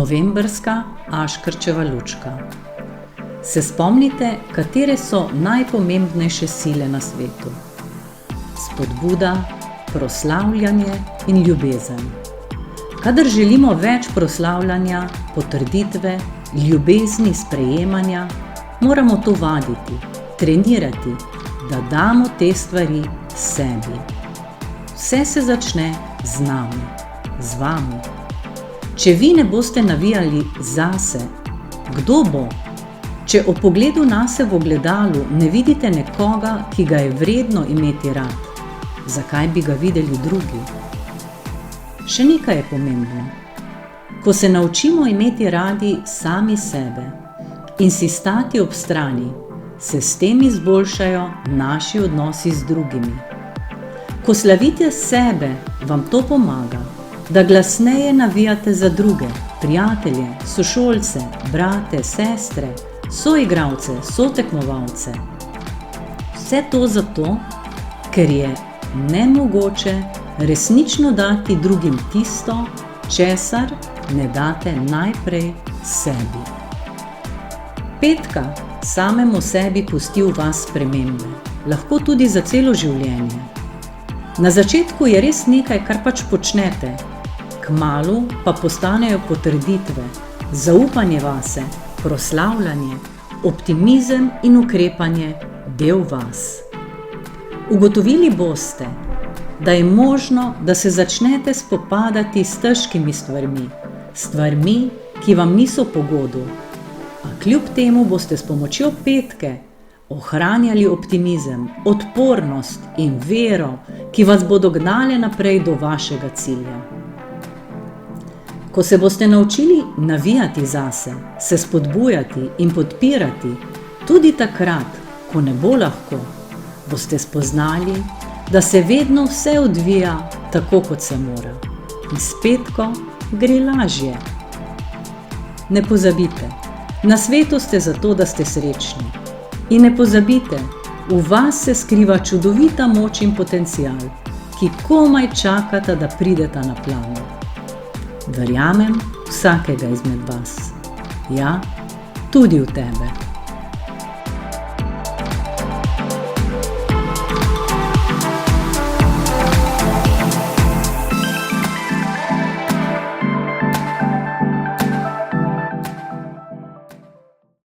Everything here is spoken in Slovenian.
Novembrska Aškerčeva lučka. Se spomnite, katere so najpomembnejše sile na svetu? Spodbuda, proslavljanje in ljubezen. Kadar želimo več proslavljanja, potrditve, ljubezni, sprejemanja, moramo to vaditi, trenirati, da damo te stvari sebi. Vse se začne z nami, z vami. Če vi ne boste navijali zase, kdo bo? Če ob pogledu nase v ogledalu ne vidite nekoga, ki ga je vredno imeti rad, zakaj bi ga videli drugi? Še nekaj je pomembno. Ko se naučimo imeti radi sami sebe in si stati ob strani, se s tem izboljšajo naši odnosi z drugimi. Ko slavite sebe, vam to pomaga, da glasneje navijate za druge, prijatelje, sošolce, brate, sestre, soigralce, sotekmovalce. Vse to zato, ker je nemogoče resnično dati drugim tisto, česar ne date najprej sebi. Petka samemu sebi pusti v vas spremembe, lahko tudi za celo življenje. Na začetku je res nekaj, kar pač počnete, kmalu pa postanejo potrditve, zaupanje vase, proslavljanje, optimizem in ukrepanje del vas. Ugotovili boste, da je možno, da se začnete spopadati s težkimi stvarmi, ki vam niso po godu, a kljub temu boste s pomočjo petke ohranjali optimizem, odpornost in vero, ki vas bodo gnale naprej do vašega cilja. Ko se boste naučili navijati zase, se spodbujati in podpirati, tudi takrat, ko ne bo lahko, boste spoznali, da se vedno vse odvija tako, kot se mora. In s petko gre lažje. Ne pozabite, na svetu ste zato, da ste srečni. In ne pozabite, v vas se skriva čudovita moč in potencial, ki komaj čakata, da prideta na plano. Verjamem vsakega izmed vas. Ja, tudi v tebe.